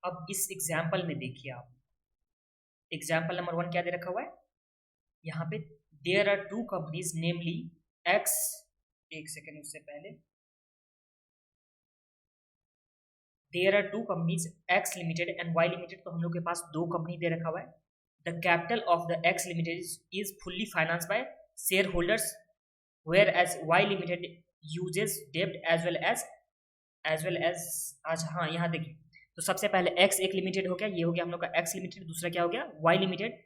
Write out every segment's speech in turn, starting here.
अब इस एग्जाम्पल में देखिए आप, एग्जाम्पल नंबर 1 क्या दे रखा हुआ है यहाँ पे, there are two companies namely X, एक सेकेंड उससे पहले, there are two companies X limited and Y limited, तो हम लोग के पास दो कंपनी दे रखा हुआ है। The capital of the X limited is fully finance by share holders where as Y limited uses डेब्ट एज वेल एज आज, हाँ यहाँ देखिए, तो सबसे पहले एक्स एक लिमिटेड हो गया, ये हो गया हम लोग का एक्स लिमिटेड, दूसरा क्या हो गया वाई लिमिटेड।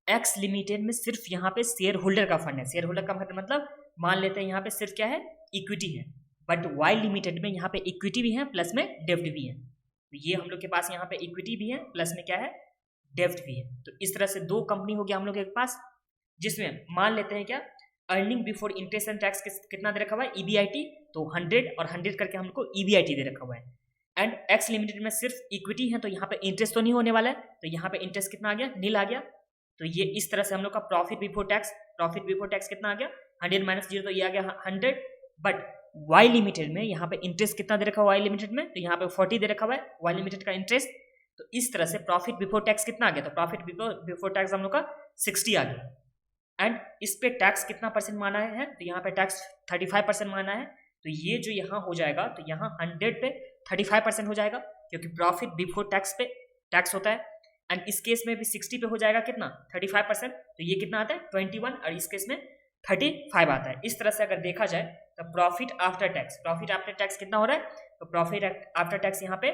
एक्स लिमिटेड में सिर्फ यहाँ पे शेयर होल्डर का फंड है, शेयर होल्डर का फंड मतलब मान लेते हैं यहाँ पे सिर्फ क्या है इक्विटी है, बट वाई लिमिटेड में यहाँ पे इक्विटी भी है प्लस में डेब्ट भी है, तो ये हम लोग के पास यहाँ पे इक्विटी भी है प्लस में क्या है डेब्ट भी है। तो इस तरह से दो कंपनी हो गया हम लोग के पास, जिसमें मान लेते हैं क्या earning before interest and tax कितना दे रखा हुआ है ईबीआईटी, तो 100 और 100 करके हम लोग को ईबीआईटी दे रखा हुआ है। एंड एक्स लिमिटेड में सिर्फ इक्विटी है, तो यहाँ पे इंटरेस्ट तो नहीं होने वाला है, तो यहाँ पे इंटरेस्ट कितना आ गया नील आ गया। तो ये इस तरह से हम लोग का प्रॉफिट बिफोर टैक्स कितना आ गया 100 माइनस 0, तो ये आ गया 100। बट वाई लिमिटेड में यहाँ पे इंटरेस्ट कितना दे रखा हुआ है वाई लिमिटेड में, तो यहाँ पे 40 दे रखा हुआ है वाई लिमिटेड का इंटरेस्ट। तो इस तरह से प्रॉफिट बिफोर टैक्स कितना आ गया, तो प्रॉफिट बिफोर टैक्स हम लोग का 60 आ गया। एंड इस पे टैक्स कितना परसेंट माना है, तो यहाँ पे टैक्स 35% माना है, तो ये जो यहाँ हो जाएगा तो यहाँ 100 पे 35% हो जाएगा, क्योंकि प्रॉफिट बिफोर टैक्स पे टैक्स होता है। एंड इस केस में भी 60 पे हो जाएगा कितना 35%, तो ये कितना आता है 21, और इस केस में 35 आता है। इस तरह से अगर देखा जाए तो प्रॉफिट आफ्टर टैक्स कितना हो रहा है, तो प्रॉफिट आफ्टर टैक्स यहाँ पे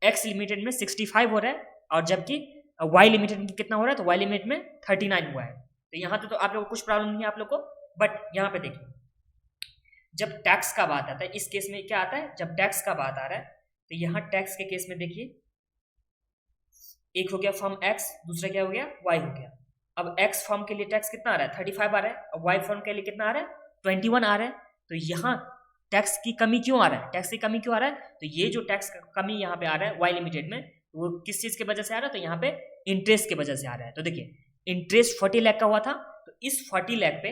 एक्स लिमिटेड में 65 हो रहा है, और जबकि वाई लिमिटेड में कितना हो रहा है, तो वाई लिमिटेड में 39 हुआ है। तो यहाँ तो आप लोग को कुछ प्रॉब्लम नहीं है आप लोग को, बट यहाँ पे देखिए जब टैक्स का बात आता है, इस केस में क्या आता है जब टैक्स का बात आ रहा है, तो यहाँ टैक्स के केस में देखिए एक हो गया फर्म एक्स, दूसरा क्या हो गया वाई हो गया। अब एक्स फर्म के लिए टैक्स कितना आ रहा है 35 आ रहा है, और वाई फर्म के लिए कितना आ रहा है 21 आ रहा है। तो यहाँ टैक्स की कमी क्यों आ रहा है, टैक्स की कमी क्यों आ रहा है, तो ये जो टैक्स का कमी यहाँ पे आ रहा है वाई लिमिटेड में, वो किस चीज की वजह से आ रहा है, तो यहाँ पे इंटरेस्ट की वजह से आ रहा है। तो देखिए इंटरेस्ट 40 लाख का हुआ था, तो इस 40 लाख पे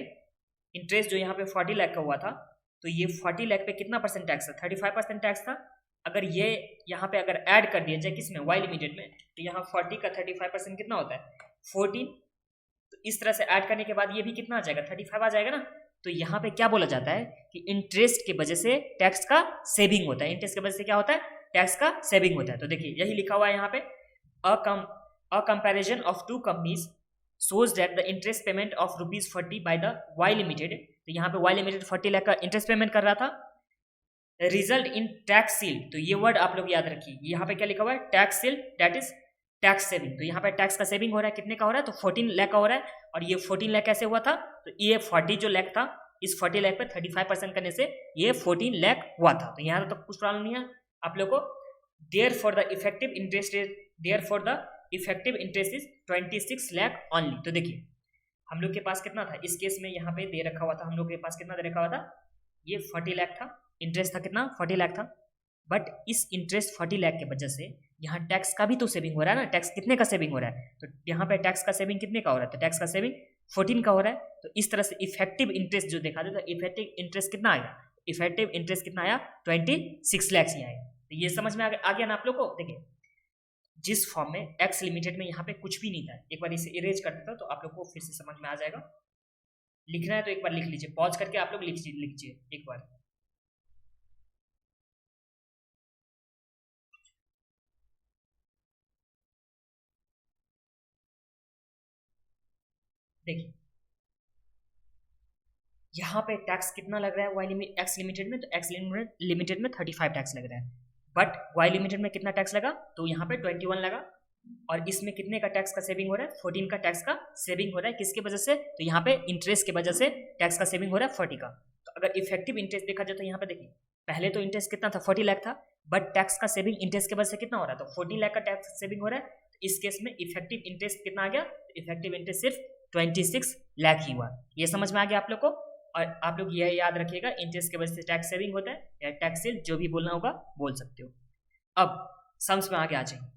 इंटरेस्ट जो यहाँ पे 40 लाख का हुआ था, तो ये 40 लाख पे कितना परसेंट टैक्स था 35% टैक्स था। अगर ये यहाँ पे अगर ऐड कर दिया जाए किसमें वाई लिमिटेड में, तो यहाँ 40 का 35% कितना होता है 14, तो इस तरह से ऐड करने के बाद ये भी कितना आ जाएगा 35 आ जाएगा ना। तो यहाँ पे क्या बोला जाता है कि इंटरेस्ट की वजह से टैक्स का सेविंग होता है, इंटरेस्ट की वजह से क्या होता है टैक्स का सेविंग होता है। तो देखिए यही लिखा हुआ है यहाँ पे, a comparison of two companies shows that the interest payment of ₹40 by the Y Limited, तो यहाँ पे Y Limited 40 लाख का इंटरेस्ट पेमेंट कर रहा था, रिजल्ट इन टैक्स सील, तो ये वर्ड आप लोग याद रखिए, यहाँ पे क्या लिखा हुआ है tax seal, that is tax saving. तो यहाँ पे टैक्स का सेविंग हो रहा है, कितने का हो रहा है, तो 14 लाख का हो रहा है, और ये 14 लाख कैसे हुआ था, तो ये 40 जो लाख था, इस 40 लाख पे 35% करने से ये 14 लाख हुआ था। तो यहाँ तो कुछ प्रॉब्लम नहीं है आप लोग को। Therefore the effective interest is 26 lakh only. तो देखिए हम लोग के पास कितना था इस केस में, यहाँ पे दे रखा हुआ था, हम लोग के पास कितना दे रखा हुआ था, ये 40 लाख था, इंटरेस्ट था कितना 40 लाख था, बट इस इंटरेस्ट 40 लाख के वजह से यहाँ टैक्स का भी तो सेविंग हो रहा है ना, टैक्स कितने का सेविंग हो रहा है, तो यहाँ पे टैक्स का सेविंग कितने का हो रहा है, तो टैक्स का सेविंग 14 का हो रहा है। तो इस तरह से इफेक्टिव इंटरेस्ट जो देखा था, इफेक्टिव इंटरेस्ट कितना आया, इफेक्टिव इंटरेस्ट कितना आया 26 लाख ही आया। तो ये समझ में आ गया ना आप लोग को। देखिए जिस फॉर्म में एक्स लिमिटेड में यहाँ पे कुछ भी नहीं था, एक बार इसे इरेज कर देता तो आप लोग को फिर से समझ में आ जाएगा। लिखना है तो एक बार लिख लीजिए, पॉज करके आप लोग लिखिए एक बार। देखिए यहाँ पे टैक्स कितना लग रहा है एक्स लिमिटेड में, तो एक्स लिमिटेड में 35 टैक्स लग रहा है, बट वाई लिमिटेड में कितना टैक्स लगा, तो यहाँ पे 21 लगा, और इसमें कितने का टैक्स का सेविंग हो रहा है 14 का टैक्स का सेविंग हो रहा है, किसके वजह से, तो यहाँ पे इंटरेस्ट की वजह से टैक्स का सेविंग हो रहा है 40 का। तो अगर इफेक्टिव इंटरेस्ट देखा जाए तो यहाँ पे देखिए पहले तो इंटरेस्ट कितना था 40 लाख था, बट टैक्स का सेविंग इंटरेस्ट की वजह से कितना हो रहा है, तो 14 लाख का टैक्स सेविंग हो रहा है। तो इस केस में इफेक्टिव इंटरेस्ट कितना आ गया, इफेक्टिव इंटरेस्ट सिर्फ 26 लाख ही हुआ। ये समझ में आ गया आप लोग को। और आप लोग यह याद रखिएगा इंटरेस्ट की वजह से टैक्स सेविंग होता है, या टैक्स सेल जो भी बोलना होगा बोल सकते हो। अब सम्स में आगे आ जाएंगे।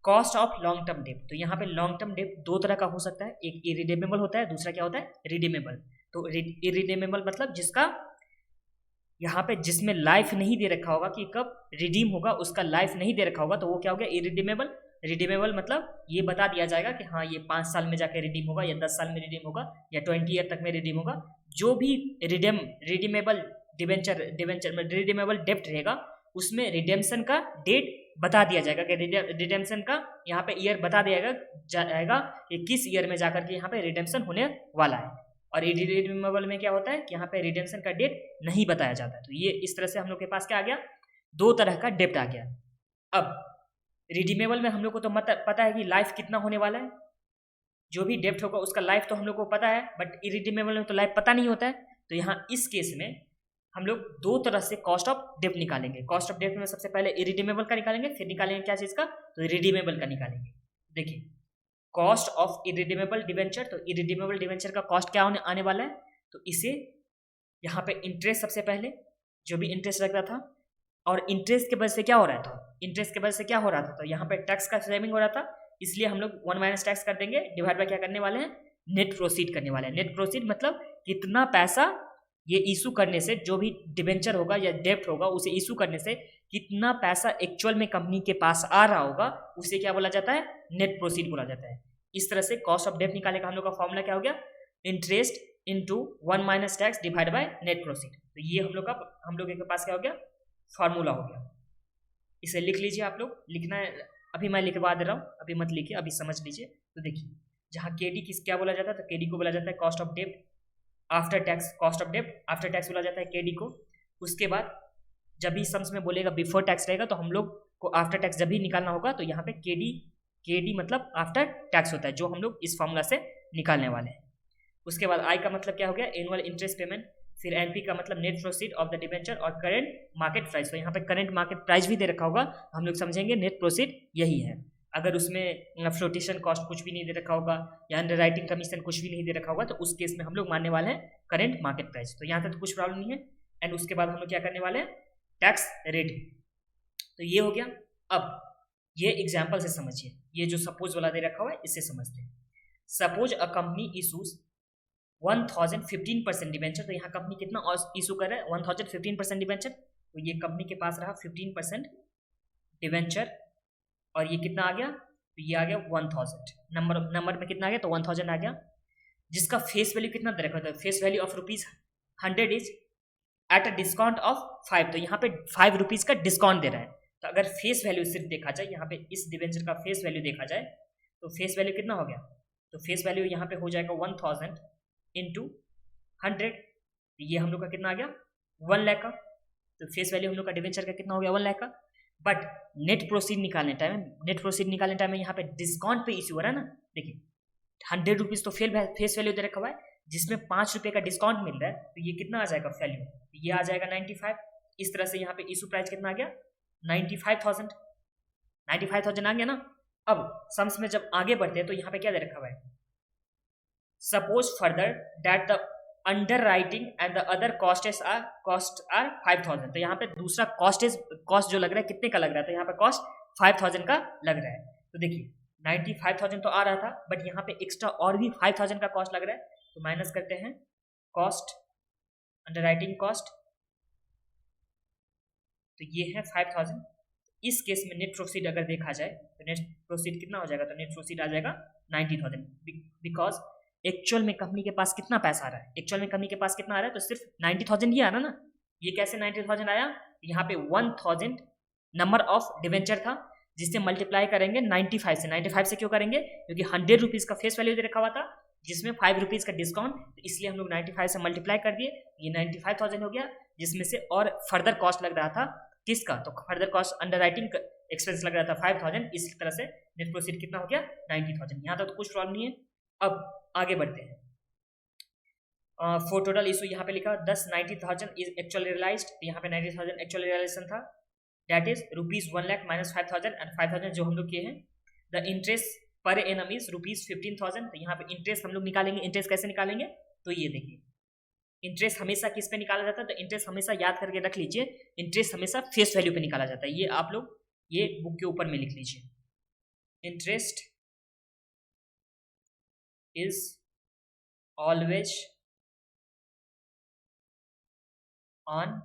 Cost of long term debt, तो यहाँ पे लॉन्ग टर्म डेट दो तरह का हो सकता है, एक इरिडेमेबल होता है, दूसरा क्या होता है रिडीमेबल। तो इरिडेमेबल मतलब जिसका यहाँ पे जिसमें लाइफ नहीं दे रखा होगा कि कब रिडीम होगा, उसका लाइफ नहीं दे रखा होगा, तो वो क्या हो गया, इरिडीमेबल। रिडीमेबल मतलब ये बता दिया जाएगा कि हाँ ये 5 साल में जाकर रिडीम होगा, या 10 साल में रिडीम होगा, या 20 ईयर तक में रिडीम होगा। जो भी रिडीमेबल रिडीमेबल डेप्ट रहेगा उसमें रिडेम्पशन का डेट बता दिया जाएगा कि रिडेम्पशन का यहाँ पे ईयर बता दिया जाएगा कि किस ईयर में जाकर के यहाँ पे रिडेम्पशन होने वाला है। और इरिडीमेबल में क्या होता है कि यहाँ पे रिडेम्पशन का डेट नहीं बताया जाता है। तो ये इस तरह से हम लोग के पास क्या आ गया, 2 तरह का डेप्ट आ गया। अब रिडीमेबल में हम लोग को तो पता है कि लाइफ कितना होने वाला है, जो भी डेप्ट होगा उसका लाइफ तो हम लोग को पता है, बट इरिडीमेबल में तो लाइफ पता नहीं होता है। तो यहाँ इस केस में हम लोग 2 तरह से कॉस्ट ऑफ डेप्ट निकालेंगे। कॉस्ट ऑफ डेप्ट में सबसे पहले इरिडीमेबल का निकालेंगे, फिर निकालेंगे क्या चीज़ का, तो रिडीमेबल का निकालेंगे। देखिए कॉस्ट ऑफ इरिडीमेबल डिवेंचर, तो इरिडीमेबल डिवेंचर का कॉस्ट क्या आने वाला है, तो इसे यहाँ पे इंटरेस्ट सबसे पहले जो भी इंटरेस्ट लग रहा था, और इंटरेस्ट के वजह से क्या हो रहा था, इंटरेस्ट के वजह से क्या हो रहा था, तो यहाँ पे टैक्स का सेविंग हो रहा था, इसलिए हम लोग 1 माइनस टैक्स कर देंगे, डिवाइड बाय क्या करने वाले हैं, नेट प्रोसीड करने वाले हैं। नेट प्रोसीड मतलब कितना पैसा ये इशू करने से, जो भी डिवेंचर होगा या डेप्ट होगा उसे इशू करने से कितना पैसा एक्चुअल में कंपनी के पास आ रहा होगा, उसे क्या बोला जाता है, नेट प्रोसीड बोला जाता है। इस तरह से कॉस्ट ऑफ डेप्ट निकालने का हम लोग का फॉर्मूला क्या हो गया, interest into 1 minus tax divide by net proceed. तो ये हम लोग के पास क्या हो गया, फार्मूला हो गया। इसे लिख लीजिए, आप लोग लिखना है, अभी मैं लिखवा दे रहा हूँ, अभी मत लिखिए, अभी समझ लीजिए। तो देखिए जहाँ केडी किस क्या बोला जाता है, तो केडी को बोला जाता है cost of dept after tax, cost of dept after tax बोला जाता है केडी को। उसके बाद जब भी सम्स में बोलेगा बिफोर टैक्स रहेगा, तो हम लोग को आफ्टर टैक्स जब भी निकालना होगा, तो यहाँ पे केडी मतलब आफ्टर टैक्स होता है, जो हम लोग इस फॉर्मूला से निकालने वाले हैं। उसके बाद आई का मतलब क्या हो गया, एनुअल इंटरेस्ट पेमेंट, फिर एनपी का मतलब net proceed of the debenture, और करंट मार्केट प्राइस। तो यहाँ पे करंट मार्केट प्राइस भी दे रखा होगा, हम लोग समझेंगे नेट प्रोसीड यही है। अगर उसमें फ्लोटेशन कॉस्ट कुछ भी नहीं दे रखा होगा, या अंडर राइटिंग कमीशन कुछ भी नहीं दे रखा होगा, तो उस केस में हम लोग मानने वाले हैं करंट मार्केट प्राइस। तो यहाँ तक तो कुछ प्रॉब्लम नहीं है। एंड उसके बाद हम लोग क्या करने वाले हैं, टैक्स रेट। तो ये हो गया। अब ये एग्जाम्पल से समझिए, ये जो सपोज वाला दे रखा हुआ है इससे समझते हैं। Suppose a company issues 1015% debenture. तो यहाँ कंपनी कितना इशू कर रहा है, 1015% डिवेंचर। तो ये कंपनी के पास रहा 15% डिवेंचर, और ये कितना आ गया, तो ये आ गया 1000। नंबर में कितना आ गया, तो 1000 आ गया, जिसका फेस वैल्यू कितना दे रखा था, face value of ₹100 is at a discount of 5। तो यहाँ पे 5 रुपीज का डिस्काउंट दे रहा है। तो अगर फेस वैल्यू सिर्फ देखा जाए, यहाँ पे इस डिवेंचर का फेस वैल्यू देखा जाए, तो फेस वैल्यू कितना हो गया, तो फेस वैल्यू यहाँ पे हो जाएगा 1000 इंटू 100। ये हम लोग का कितना आ गया, 1 लाख का। तो फेस वैल्यू हम लोग का डिवेंचर का कितना हो गया, 1 लाख का। बट नेट प्रोसीड निकालने टाइम में यहाँ पे डिस्काउंट पे इश्यू हो रहा है ना। देखिए 100 रुपीज तो फेस वैल्यू दे रखा हुआ है, जिसमें 5 रुपये का डिस्काउंट मिल रहा है, तो ये कितना आ जाएगा वैल्यू, ये आ जाएगा 95। इस तरह से यहाँ पे इशू प्राइस कितना आ गया, 95,000 आ गया ना। अब सम्स में जब आगे बढ़ते हैं तो यहाँ पे क्या दे रखा हुआ है, suppose further that the underwriting and the other cost are 5000। तो यहाँ पे दूसरा कॉस्ट जो लग रहा है कितने का लग रहा है, तो यहाँ पे कॉस्ट 5000 का लग रहा है। तो देखिए 95,000 तो आ रहा था, बट यहाँ पे एक्स्ट्रा और भी 5000 का कॉस्ट लग रहा है। तो माइनस करते हैं कॉस्ट, अंडर राइटिंग कॉस्ट, तो ये है 5000। इस केस में नेट प्रोसीड अगर देखा जाए, तो नेट प्रोसीड कितना हो जाएगा, तो नेट प्रोसीड आ जाएगा 90,000, बिकॉज एक्चुअल में कंपनी के पास कितना पैसा आ रहा है, एक्चुअल में कंपनी के पास कितना आ रहा है, तो सिर्फ 90,000 ही आ रहा ना। ये कैसे 90,000 आया, यहाँ पे 1000 नंबर ऑफ डिवेंचर था, जिससे मल्टीप्लाई करेंगे 95 से। 95 से क्यों करेंगे, क्योंकि 100 रुपीज़ का फेस वैल्यू दे रखा हुआ था, जिसमें 5 रुपीज़ का डिस्काउंट, तो इसलिए हम लोग 95 से मल्टीप्लाई कर दिए, ये 95,000 हो गया। जिसमें से और फर्दर कॉस्ट लग रहा था किसका, तो further cost under writing expense लग रहा था 5000। इस तरह से नेट प्रोसीड कितना हो गया, 90,000। यहाँ तक तो कुछ प्रॉब्लम नहीं है। अब आगे बढ़ते हैं। फॉर टोटल इशू यहाँ पे लिखा 90,000 इज एक्चुअल रियलाइज्ड, यहाँ पे 90,000 एक्चुअल रियलाइजेशन था, that is ₹1 lakh minus 5,000 and 5,000 जो हम लोग किए हैं। The interest per annum is ₹15,000। तो यहाँ पे इंटरेस्ट हम लोग निकालेंगे। इंटरेस्ट कैसे निकालेंगे, तो ये देखिए इंटरेस्ट हमेशा किस पे निकाला जाता है, तो इंटरेस्ट हमेशा याद करके रख लीजिए, इंटरेस्ट हमेशा फेस वैल्यू पे निकाला जाता है। ये आप लोग ये बुक के ऊपर में लिख लीजिए, interest is always on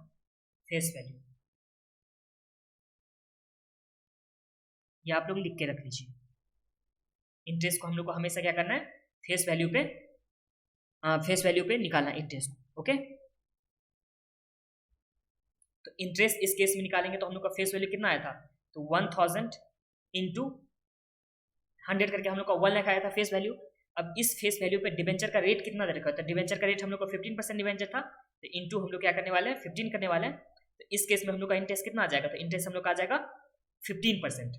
face value, ये आप लोग लिख के रख लीजिए। इंटरेस्ट को हम लोग को हमेशा क्या करना है, फेस वैल्यू पे निकालना है इंटरेस्ट, ओके। तो इंटरेस्ट इस केस में निकालेंगे तो हम लोग का फेस वैल्यू कितना आया था, तो 1000 इंटू 100 करके हम लोग का 1 लाख आया था फेस वैल्यू। अब इस फेस वैल्यू पे डिवेंचर का रेट कितना दे रखा था, डिवेंचर का रेट हम लोग को 15% डिवेंचर था, तो इंटू हम लोग क्या करने वाले हैं, 15 करने वाले हैं। तो इस केस में हम लोग का इंटरेस्ट कितना आ जाएगा, तो इंटरेस्ट हम लोग का आ जाएगा 15%,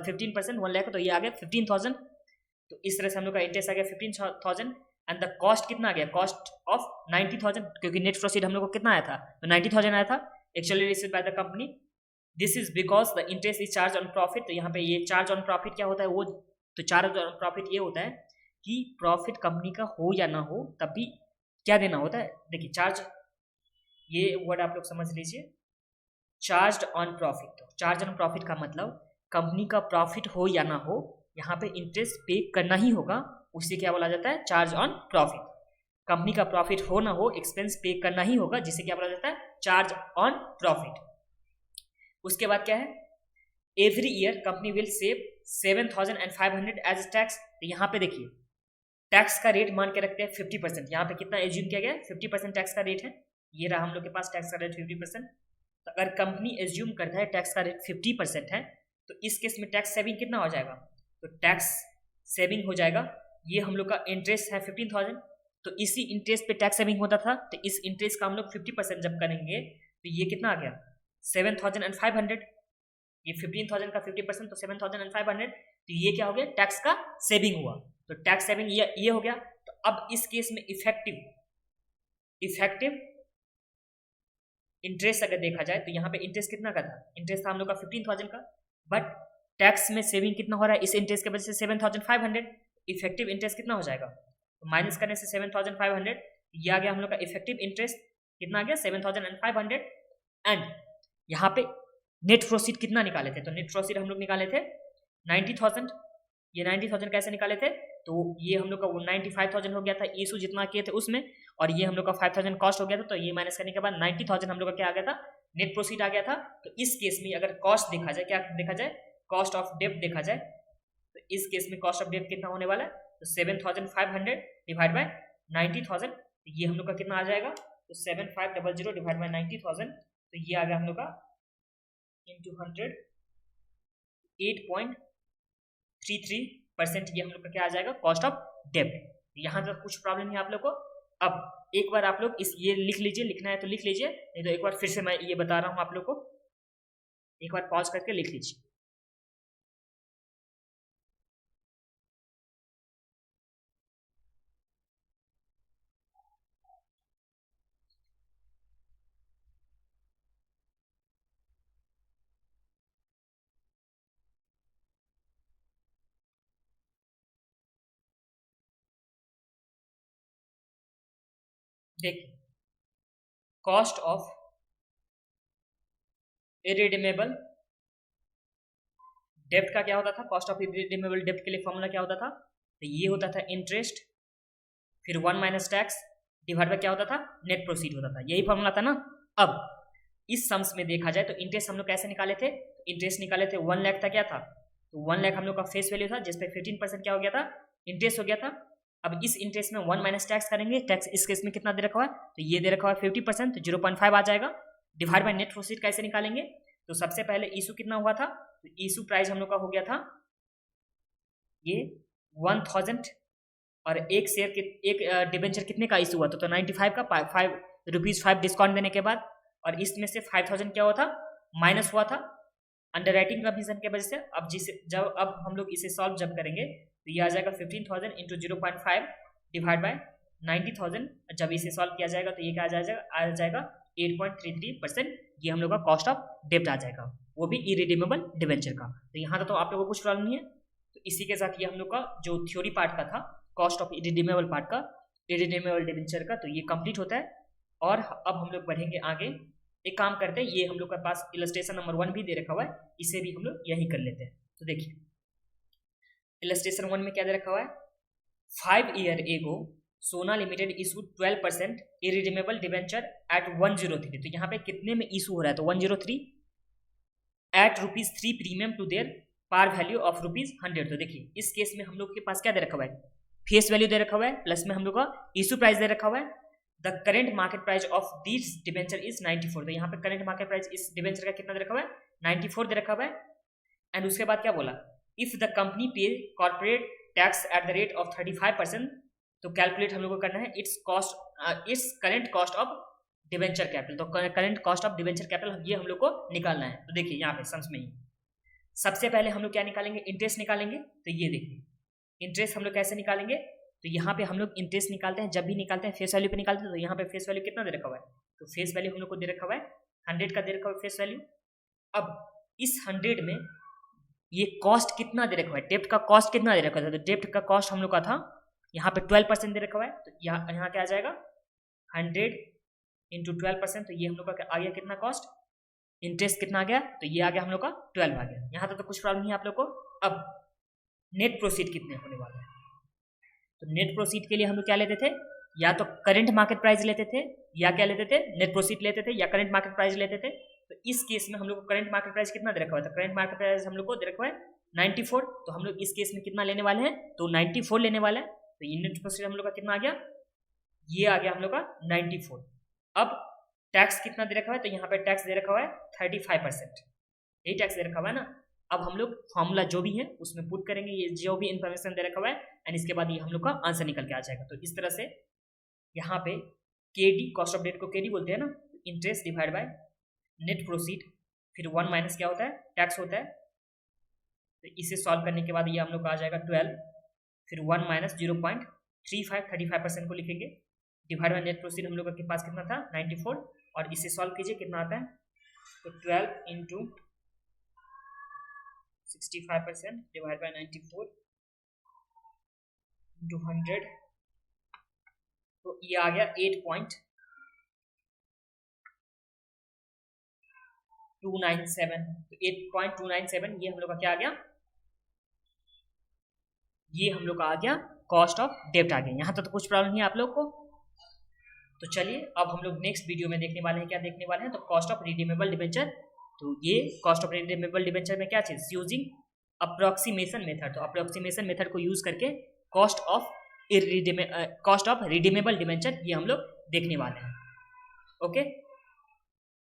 15% 1 लाख, तो ये आ गया 15,000। तो इस तरह से हम लोग का इंटरेस्ट आ गया 15,000 एंड द कॉस्ट कितना आ गया, कॉस्ट ऑफ 90,000, क्योंकि नेट प्रोसीड हम लोग को कितना आया था, तो 90,000 आया था actually received by the company. This is because the interest is charge on profit. तो यहाँ पे ये चार्ज ऑन प्रॉफिट क्या होता है, वो तो चार्ज ऑन प्रॉफिट ये होता है कि प्रॉफिट कंपनी का हो या ना हो तब भी क्या देना होता है। देखिए चार्ज, ये वर्ड आप लोग समझ लीजिए, चार्ज ऑन प्रॉफिट। तो चार्ज ऑन प्रॉफिट का मतलब कंपनी का प्रॉफिट हो या ना हो, यहाँ पे इंटरेस्ट पे करना ही होगा, उसे क्या बोला जाता है, चार्ज ऑन प्रॉफिट। कंपनी का प्रॉफिट हो ना हो एक्सपेंस पे करना ही होगा, जिसे क्या बोला जाता है, चार्ज ऑन प्रॉफिट। उसके बाद क्या है, every year company will save 7,500 as tax. तो यहाँ पे देखिए टैक्स का रेट मान के रखते हैं 50%। यहाँ पे कितना एज्यूम किया गया है, 50% टैक्स का रेट है, ये रहा हम लोग के पास टैक्स का रेट 50%। तो अगर कंपनी एज्यूम करता है टैक्स का रेट 50% है, तो इस केस में टैक्स सेविंग कितना हो जाएगा, तो टैक्स सेविंग हो जाएगा, ये हम लोग का इंटरेस्ट है 15,000, तो इसी इंटरेस्ट पे टैक्स सेविंग होता था, तो इस इंटरेस्ट का हम लोग 50% जब करेंगे तो ये कितना आ गया 7,500, ये 15,000 का 50% तो 7,500, तो ये क्या हो गया, टैक्स का सेविंग हुआ। तो टैक्स सेविंग ये हो गया। तो अब इस केस में इफेक्टिव इंटरेस्ट अगर देखा जाए तो यहाँ पे इंटरेस्ट कितना का था, इंटरेस्ट था हम लोग का 15,000 का, बट टैक्स में सेविंग कितना हो रहा है इस इंटरेस्ट के वजह से 7,500। इफेक्टिव इंटरेस्ट कितना हो जाएगा, तो माइनस करने से 7,500, ये आ गया हम लोग का इफेक्टिव इंटरेस्ट कितना आ गया 7,500। एंड यहाँ पे नेट प्रोसीड कितना निकाले थे, तो नेट प्रोसीड हम लोग निकाले थे 90,000। ये 90,000 कैसे निकाले थे, तो ये हम लोग का 95,000 हो गया था इशू जितना किए थे उसमें, और ये हम लोग का 5,000 कॉस्ट हो गया था, तो ये माइनस करने के बाद 90,000 हम लोग का क्या आ गया था, नेट प्रोसीड आ गया था। तो इस केस में अगर कॉस्ट देखा जाए, क्या देखा जाए, कॉस्ट ऑफ डेब्ट देखा जाए, तो इस केस में कॉस्ट ऑफ डेब्ट कितना होने वाला है, तो 7,500 डिवाइड बाय 90,000, तो ये हम लोग का कितना आ जाएगा, तो 7,500 डिवाइड बाय 90,000, तो ये आ गया हम लोग का इंटू 100 8.33%, ये हम लोग का क्या आ जाएगा, कॉस्ट ऑफ डेब्ट। यहाँ तक कुछ प्रॉब्लम नहीं आप लोग को। अब एक बार आप लोग इस ये लिख लीजिए, लिखना है तो लिख लीजिए, नहीं तो एक बार फिर से मैं ये बता रहा हूँ आप लोग को, एक बार पॉज करके लिख लीजिए। देखिए कॉस्ट ऑफ इरिडीमेबल डेब्ट का क्या होता था, कॉस्ट ऑफ इरिडीमेबल डेब्ट के लिए फॉर्मूला क्या होता था, तो ये होता था इंटरेस्ट फिर 1 माइनस टैक्स डिवाइड बाय क्या होता था, नेट प्रोसीड होता था, यही फॉर्मूला था ना। अब इस सम्स में देखा जाए तो इंटरेस्ट हम लोग कैसे निकाले थे, इंटरेस्ट निकाले थे 1 लाख था, क्या था, तो 1 लाख हम लोग का फेस वैल्यू था, जिसपे 15% क्या हो गया था, इंटरेस्ट हो गया था। अब इस इंटरेस्ट में 1 माइनस टैक्स करेंगे, टैक्स इस केस में कितना दे रखा हुआ है, तो ये दे रखा हुआ है 50%, तो 0.5 आ जाएगा, डिवाइड बाय नेट प्रोसीड कैसे निकालेंगे, तो सबसे पहले इशू कितना हुआ था, तो इशू प्राइस हम लोग का हो गया था ये 1000, और एक शेयर के एक डिबेंचर कितने का इशू हुआ था, तो 95 का, ₹5 डिस्काउंट देने के बाद, और इसमें से 5,000 क्या हुआ था, माइनस हुआ था अंडर राइटिंग कमीशन के वजह से। अब हम लोग इसे सॉल्व जब करेंगे तो ये आ जाएगा 15,000 इंटू 0.5 डिवाइड बाय 90,000, जब इसे सॉल्व किया जाएगा तो ये क्या आ जाएगा 8.33%, ये हम लोग का कॉस्ट ऑफ डेब्ट आ जाएगा, वो भी इरिडीमेबल डिबेंचर का। तो यहाँ तो आप लोगों को कुछ प्रॉब्लम नहीं है। तो इसी के साथ ये हम लोग का जो थ्योरी पार्ट का था कॉस्ट ऑफ इरिडीमेबल पार्ट का, इरिडीमेबल डिबेंचर का, तो ये कंप्लीट होता है। और अब हम लोग बढ़ेंगे आगे, एक काम करते हैं, ये हम लोग के पास इलस्ट्रेशन नंबर 1 भी दे रखा हुआ है, इसे भी हम लोग यही कर लेते हैं। तो देखिए इलस्ट्रेशन 1 में क्या दे रखा हुआ है, 5 years ago Sona limited issue 12% irredeemable debenture at 103। तो यहाँ पे कितने में इशू हो रहा है, तो 103 at ₹3 premium to their par value of ₹100। तो देखिए इस केस में हम लोग के पास क्या दे रखा हुआ है, फेस वैल्यू दे रखा हुआ है, प्लस में हम लोग का इशू प्राइस दे रखा हुआ है। The current market price of this debenture is 94। तो यहाँ पे करेंट मार्केट प्राइस इस डिबेंचर का कितना दे रखा हुआ है, 94 दे रखा हुआ है। एंड उसके बाद क्या बोला, if the company pay corporate tax at the rate of 35%, तो कैलकुलेट हम लोग को करना है it's current cost of debenture capital. तो current cost of debenture capital ये हम लोग को निकालना है। तो देखिए यहाँ पे सम्स में ही सबसे पहले हम लोग क्या निकालेंगे, इंटरेस्ट निकालेंगे। तो ये देखिए इंटरेस्ट हम लोग कैसे निकालेंगे, तो यहाँ पे हम लोग इंटरेस्ट निकालते हैं, जब भी निकालते हैं फेस वैल्यू पे निकालते हैं। तो यहाँ पे फेस वैल्यू कितना दे रखा हुआ है, तो फेस वैल्यू हम लोग को दे रखा हुआ है 100 का दे रखा हुआ है फेस वैल्यू। अब इस 100 में ये कॉस्ट कितना दे रखा हुआ है, डेप्ट का कॉस्ट कितना दे रखा था, तो डेप्ट का कॉस्ट हम लोग का था यहाँ पे 12% दे रखा हुआ है। तो यहाँ क्या आ जाएगा 100 इंटू 12%। तो ये हम लोग का आ गया कितना कॉस्ट, इंटरेस्ट कितना आ गया, तो ये आ गया हम लोग का 12 आ गया। यहाँ तक तो कुछ प्रॉब्लम नहीं है आप लोग को। अब नेट प्रोसीड कितने होने वाला है, तो नेट प्रोसीड के लिए हम लोग क्या लेते थे, या तो करंट मार्केट प्राइस लेते थे, या क्या लेते थे, नेट प्रोसीड लेते थे, या करंट मार्केट प्राइस लेते थे। तो इस केस में हम लोग को करंट मार्केट प्राइस कितना दे रखा हुआ था, करंट मार्केट प्राइस हम लोग को दे रखा हुआ है 94। तो हम लोग इस केस में कितना लेने वाले हैं, तो 94 लेने वाला है। तो ये नेट प्रोसीड हम लोग का कितना आ गया, ये आ गया हम लोग का 94। अब टैक्स कितना दे रखा हुआ है, तो यहाँ पे टैक्स दे रखा हुआ है 35%, यही टैक्स दे रखा हुआ है ना। अब हम लोग फॉर्मूला जो भी है उसमें पुट करेंगे, ये जो भी इन्फॉर्मेशन दे रखा हुआ है, एंड इसके बाद ये हम लोग का आंसर निकल के आ जाएगा। तो इस तरह से यहाँ पे केडी, कॉस्ट ऑफ डेट को केडी बोलते हैं ना, interest divide by net proceed, फिर 1 माइनस क्या होता है, टैक्स होता है। तो इसे सॉल्व करने के बाद ये हम लोग का आ जाएगा 12, फिर 1 माइनस 0.35, 35% को लिखेंगे, डिवाइड बाय नेट प्रोसीड हम लोग के पास कितना था 94, और इसे सॉल्व कीजिए कितना आता है, तो 12 इंटू 65% डिवाइड बाय 94 इंटू 100, तो ये आ गया 8.297। तो 8.297 ये हम लोग का क्या आ गया, ये हम लोग का आ गया कॉस्ट ऑफ डेब्ट आ गया। यहाँ तो कुछ प्रॉब्लम नहीं है आप लोग को। तो चलिए अब हम लोग नेक्स्ट वीडियो में देखने वाले हैं, क्या देखने वाले हैं, तो कॉस्ट ऑफ रिडीमेबल डिबेंचर। तो ये कॉस्ट ऑफ रिडीमेबल डिबेंचर में क्या चीज, यूजिंग अप्रोक्सीमेशन मेथड। तो अप्रोक्सीमेशन मेथड को यूज करके कॉस्ट ऑफ रिडीमेबल डिबेंचर ये हम लोग देखने वाले हैं। ओके।